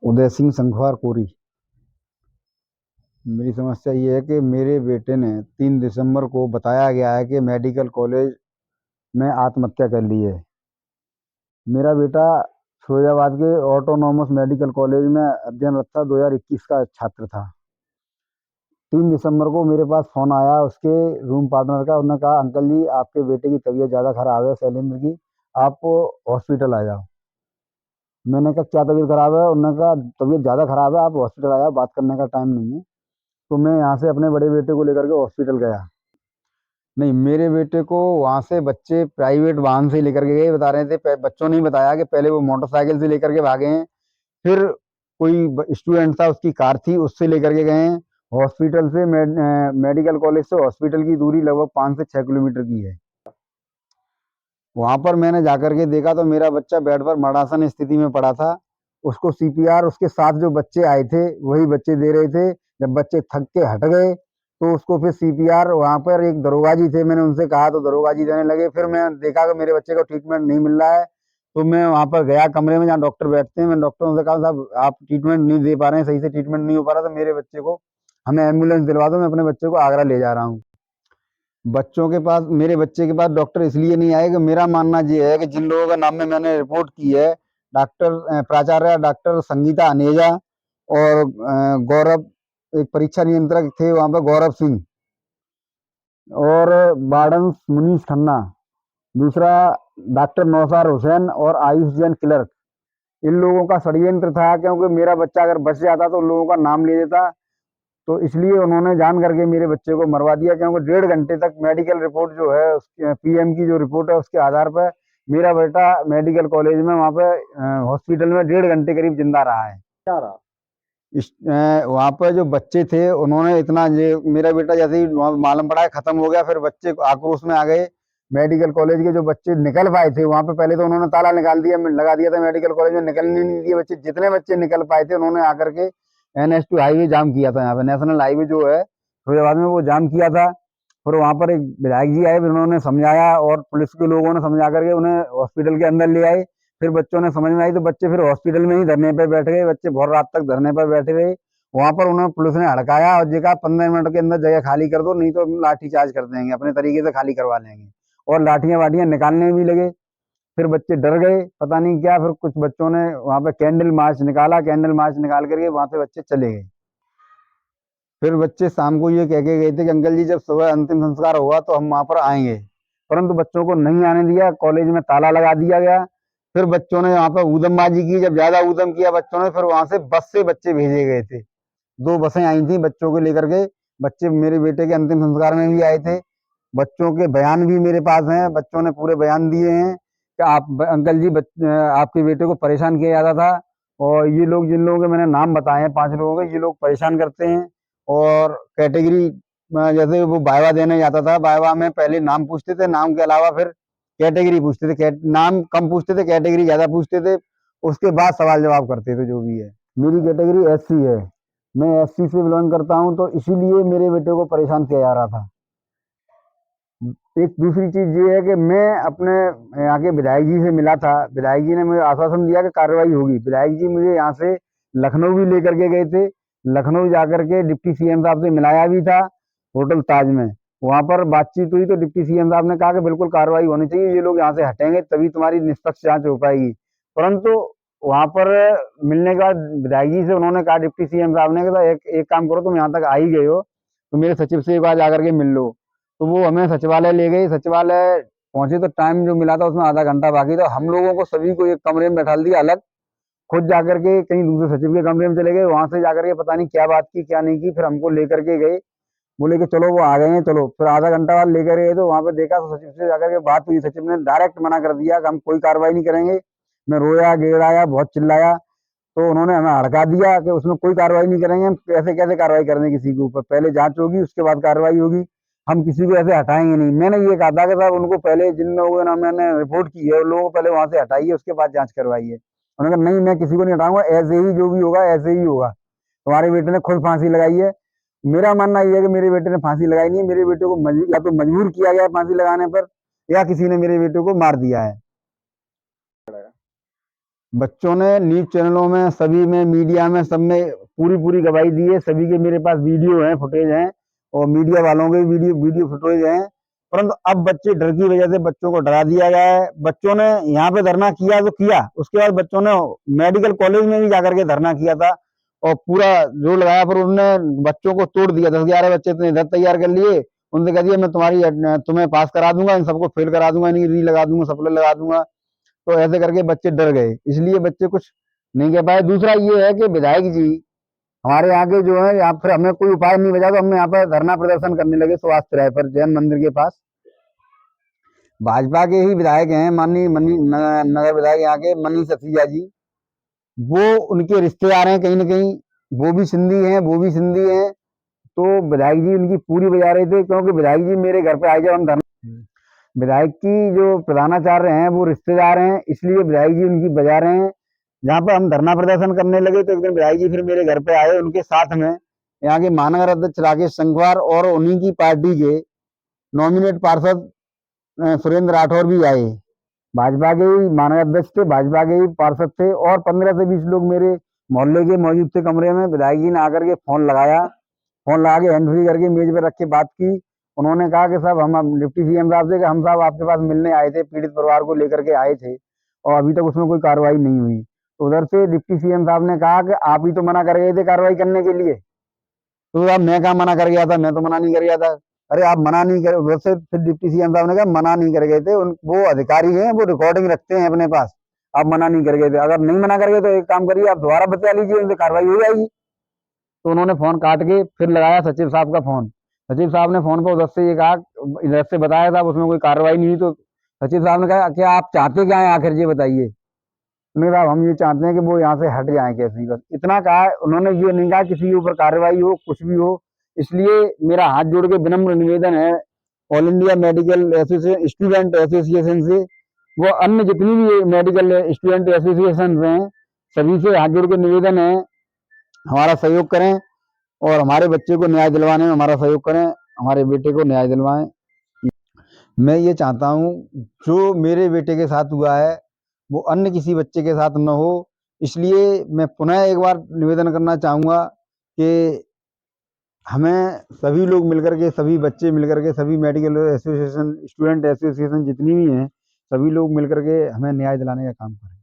उदय सिंह संखवार कोरी। मेरी समस्या ये है कि मेरे बेटे ने 3 दिसंबर को बताया गया है कि मेडिकल कॉलेज में आत्महत्या कर ली है। मेरा बेटा फिरोजाबाद के ऑटोनॉमस मेडिकल कॉलेज में अध्ययनरत था, 2021 का छात्र था। 3 दिसंबर को मेरे पास फ़ोन आया उसके रूम पार्टनर का। उन्होंने कहा, अंकल जी आपके बेटे की तबीयत ज़्यादा खराब है, शैलेंद्र की, आप हॉस्पिटल आ जाओ। मैंने कहा क्या तबीयत खराब है? उन्होंने कहा तबीयत ज़्यादा खराब है, आप हॉस्पिटल आ जाओ, बात करने का टाइम नहीं है। तो मैं यहाँ से अपने बड़े बेटे को लेकर के हॉस्पिटल गया। नहीं, मेरे बेटे को वहाँ से बच्चे प्राइवेट वाहन से लेकर के गए, बता रहे थे। बच्चों ने ही बताया कि पहले वो मोटरसाइकिल से लेकर के भागे हैं, फिर कोई स्टूडेंट था उसकी कार थी उससे लेकर के गए हैं। हॉस्पिटल से मेडिकल कॉलेज से हॉस्पिटल की दूरी लगभग 5 से 6 किलोमीटर की है। वहां पर मैंने जाकर के देखा तो मेरा बच्चा बेड पर मरणासन स्थिति में पड़ा था। उसको सीपीआर उसके साथ जो बच्चे आए थे वही बच्चे दे रहे थे। जब बच्चे थक के हट गए तो उसको फिर सीपीआर वहां पर एक दरोगा जी थे, मैंने उनसे कहा तो दरोगा जी देने लगे। फिर मैं देखा कि मेरे बच्चे को ट्रीटमेंट नहीं मिल रहा है, तो मैं वहां पर गया कमरे में जहाँ डॉक्टर बैठते हैं। मैं डॉक्टरों से कहा, साहब आप ट्रीटमेंट नहीं दे पा रहे हैं, सही से ट्रीटमेंट नहीं हो पा रहा, तो मेरे बच्चे को हमें एम्बुलेंस दिलवा दो, मैं अपने बच्चे को आगरा ले जा रहा हूँ। बच्चों के पास, मेरे बच्चे के पास डॉक्टर इसलिए नहीं आए कि मेरा मानना ये है कि जिन लोगों का नाम में मैंने रिपोर्ट की है, डॉक्टर प्राचार्य डॉक्टर संगीता अनेजा और गौरव, एक परीक्षा नियंत्रक थे वहाँ पे गौरव सिंह, और वार्डन मुनीश खन्ना, दूसरा डॉक्टर नौसार हुसैन और आयुष जैन क्लर्क। इन लोगों का षड्यंत्र था, क्योंकि मेरा बच्चा अगर बच जाता तो उन लोगों का नाम ले देता। तो इसलिए उन्होंने जान करके मेरे बच्चे को मरवा दिया, क्योंकि 1.5 घंटे तक मेडिकल रिपोर्ट जो है उसके पीएम की जो रिपोर्ट है उसके आधार पर मेरा बेटा मेडिकल कॉलेज में वहाँ पे हॉस्पिटल में 1.5 घंटे करीब जिंदा रहा है। क्या रहा? वहाँ पर जो बच्चे थे उन्होंने इतना, ये मेरा बेटा जैसे ही वहाँ मालूम पड़ा है खत्म हो गया, फिर बच्चे आक्रोश में आ गए। मेडिकल कॉलेज के जो बच्चे निकल पाए थे वहाँ पे, पहले तो उन्होंने ताला निकाल दिया, लगा दिया था मेडिकल कॉलेज में, निकलने नहीं दिए बच्चे। जितने बच्चे निकल पाए थे उन्होंने आकर के NH2 हाईवे जाम किया था। यहाँ पे नेशनल हाईवे जो है फिरोजाबाद में, वो जाम किया था। फिर वहाँ पर एक विधायक जी आए, फिर उन्होंने समझाया और पुलिस के लोगों ने समझा करके उन्हें हॉस्पिटल के अंदर ले आए। फिर बच्चों ने समझ में आई तो बच्चे फिर हॉस्पिटल में ही धरने पर बैठ गए। बच्चे बहुत रात तक धरने पर बैठे रहे। वहां पर उन्हें पुलिस ने हड़काया और जी कहा 15 मिनट के अंदर जगह खाली कर दो, नहीं तो लाठी चार्ज कर देंगे, अपने तरीके से खाली करवा लेंगे। और लाठियां वाठियां निकालने भी लगे। फिर बच्चे डर गए, पता नहीं क्या। फिर कुछ बच्चों ने वहां पे कैंडल मार्च निकाला, कैंडल मार्च निकाल करके वहां से बच्चे चले गए। फिर बच्चे शाम को ये कह के गए थे कि अंकल जी जब सुबह अंतिम संस्कार होगा तो हम वहां पर आएंगे, परंतु बच्चों को नहीं आने दिया, कॉलेज में ताला लगा दिया गया। फिर बच्चों ने वहां पर ऊधमबाजी की, जब ज्यादा ऊधम किया बच्चों ने, फिर वहां से बस से बच्चे भेजे गए थे। 2 बसें आई थी बच्चों को लेकर के। बच्चे मेरे बेटे के अंतिम संस्कार में भी आए थे। बच्चों के बयान भी मेरे पास हैं, बच्चों ने पूरे बयान दिए हैं कि आप अंकल जी आपके बेटे को परेशान किया जाता था, और ये लोग, जिन लोगों के मैंने नाम बताए हैं 5 लोगों के, ये लोग परेशान करते हैं। और कैटेगरी, जैसे वो वाइवा देने जाता था, वाइवा में पहले नाम पूछते थे, नाम के अलावा फिर कैटेगरी पूछते थे। नाम कम पूछते थे, कैटेगरी ज्यादा पूछते थे, उसके बाद सवाल जवाब करते थे जो भी है। मेरी कैटेगरी SC है, मैं SC से बिलोंग करता हूँ, तो इसीलिए मेरे बेटे को परेशान किया जा रहा था। एक दूसरी चीज ये है कि मैं अपने यहाँ के विधायक जी से मिला था। विधायक जी ने मुझे आश्वासन दिया कि कार्रवाई होगी। विधायक जी मुझे यहाँ से लखनऊ भी लेकर के गए थे। लखनऊ जाकर के डिप्टी CM साहब से मिलाया भी था, होटल ताज में। वहां पर बातचीत हुई तो डिप्टी CM साहब ने कहा कि बिल्कुल कार्रवाई होनी चाहिए, ये लोग यहाँ से हटेंगे तभी तुम्हारी निष्पक्ष जांच हो पाएगी। परंतु वहां पर मिलने के बाद विधायक जी से उन्होंने कहा, डिप्टी CM साहब ने कहा, एक काम करो, तुम यहाँ तक आ ही गए हो तो मेरे सचिव से एक बार जाकर के मिल लो। तो वो हमें सचिवालय ले गई। सचिवालय पहुंचे तो टाइम जो मिला था उसमें आधा घंटा बाकी था। हम लोगों को सभी को एक कमरे में बैठा दिया अलग, खुद जाकर के कहीं दूसरे सचिव के कमरे में चले गए। वहां से जाकर के पता नहीं क्या बात की क्या नहीं की, फिर हमको लेकर के गए। बोले कि चलो वो आ गए हैं, चलो। फिर आधा घंटा बाद लेकर गए तो वहां पर देखा तो सचिव से जाकर के बात हुई। सचिव ने डायरेक्ट मना कर दिया कि हम कोई कार्रवाई नहीं करेंगे। मैं रोया गिड़ाया, बहुत चिल्लाया, तो उन्होंने हमें हड़का दिया कि उसमें कोई कार्रवाई नहीं करेंगे। हम कैसे कैसे कार्रवाई करेंगे किसी के ऊपर? पहले जांच होगी उसके बाद कार्रवाई होगी, हम किसी को ऐसे हटाएंगे नहीं। मैंने ये कहा था कि साहब उनको पहले, जिन लोगों ने मैंने रिपोर्ट की है उन लोगों को पहले वहां से हटाइए, उसके बाद जांच करवाइए। उन्होंने कहा नहीं, मैं किसी को नहीं हटाऊंगा, ऐसे ही जो भी होगा ऐसे ही होगा। तुम्हारे बेटे ने खुद फांसी लगाई है। मेरा मानना यह है कि मेरे बेटे ने फांसी लगाई नहीं है, मेरे बेटे को या तो मजबूर किया गया फांसी लगाने पर, या किसी ने मेरे बेटे को मार दिया है। बच्चों ने न्यूज़ चैनलों में, सभी में, मीडिया में, सब में पूरी गवाही दी है। सभी के मेरे पास वीडियो हैं, फुटेज हैं, और मीडिया वालों के वीडियो फुटेज हैं। परंतु अब बच्चे डर की वजह से बच्चों को डरा दिया गया है। बच्चों ने यहाँ पे धरना किया तो किया, उसके बाद बच्चों ने मेडिकल कॉलेज में भी जाकर के धरना किया था और पूरा जोर लगाया, पर उन्होंने बच्चों को तोड़ दिया। 10-11 बच्चे इतने इधर तैयार कर लिए, उनसे कह दिया मैं तुम्हें पास करा दूंगा, इन सबको फेल करा दूंगा, इनकी री लगा दूंगा, सप्लाई लगा दूंगा। तो ऐसे करके बच्चे डर गए, इसलिए बच्चे कुछ नहीं कह पाए। दूसरा ये है कि विधायक जी हमारे यहाँ के जो है, यहाँ फिर हमें कोई उपाय नहीं बचा तो हम यहाँ पर धरना प्रदर्शन करने लगे सुभाष तिराहे पर, जैन मंदिर के पास। भाजपा के ही विधायक हैं, माननीय नगर विधायक यहाँ के मनीष सिसोदिया जी, वो उनके रिश्तेदार हैं कहीं ना कहीं, वो भी सिंधी हैं, वो भी सिंधी हैं। तो विधायक जी उनकी पूरी बजा रहे थे, क्योंकि विधायक जी मेरे घर पे आए जब हम धरना, विधायक की जो प्रधानाचार्य हैं वो रिश्तेदार हैं, इसलिए विधायक जी उनकी बजा रहे हैं। जहाँ पर हम धरना प्रदर्शन करने लगे तो एक दिन विधायक जी फिर मेरे घर पे आए, उनके साथ में यहाँ के महानगर अध्यक्ष राकेश संघवार और उन्हीं की पार्टी के नॉमिनेट पार्षद सुरेंद्र राठौर भी आए। भाजपा के ही महानगर अध्यक्ष थे, भाजपा के ही पार्षद थे, और 15 से 20 लोग मेरे मोहल्ले के मौजूद थे कमरे में। विधायक जी ने आकर के फोन लगाया, फोन लगा के हैंड फ्री करके मेज पर रख के बात की। उन्होंने कहा कि साहब हम डिप्टी सीएम साहब से, हम साहब आपके पास मिलने आए थे, पीड़ित परिवार को लेकर के आए थे और अभी तक उसमें कोई कार्रवाई नहीं हुई। तो उधर से डिप्टी सीएम साहब ने कहा कि आप ही तो मना कर गए थे कार्रवाई करने के लिए। तो साहब मैं कहाँ मना कर गया था, मैं तो मना नहीं कर गया था। अरे आप मना नहीं कर, वैसे फिर डिप्टी सीएम साहब ने कहा मना नहीं कर गए थे, वो अधिकारी हैं, वो रिकॉर्डिंग रखते हैं अपने पास, आप मना नहीं कर गए थे। अगर नहीं मना कर गए तो एक काम करिए, आप दोबारा बता लीजिए, उनसे कार्रवाई हो जाएगी। तो उन्होंने फोन काट के फिर लगाया सचिव साहब का फोन। सचिव साहब ने फोन पर उधर से ये कहा, इधर से बताया था उसमें कोई कार्रवाई नहीं हुई। तो सचिव साहब ने कहा क्या आप चाहते क्या है आखिर, ये बताइए। उन्होंने कहा हम ये चाहते हैं कि वो यहाँ से हट जाए कैसे ही, बस इतना कहा। उन्होंने ये नहीं कहा किसी के ऊपर कार्रवाई हो, कुछ भी हो। इसलिए मेरा हाथ जोड़ के विनम्र निवेदन है all India medical association student association से, वो अन्य जितनी भी मेडिकल स्टूडेंट एसोसिएशन हैं, सभी से हाथ जोड़ के निवेदन है हमारा सहयोग करें और हमारे बच्चे को न्याय दिलवाने में हमारा सहयोग करें, हमारे बेटे को न्याय दिलवाएं। मैं ये चाहता हूँ जो मेरे बेटे के साथ हुआ है वो अन्य किसी बच्चे के साथ न हो। इसलिए मैं पुनः एक बार निवेदन करना चाहूँगा कि हमें सभी लोग मिलकर के, सभी बच्चे मिलकर के, सभी मेडिकल एसोसिएशन, स्टूडेंट एसोसिएशन जितनी भी हैं, सभी लोग मिलकर के हमें न्याय दिलाने का काम करें।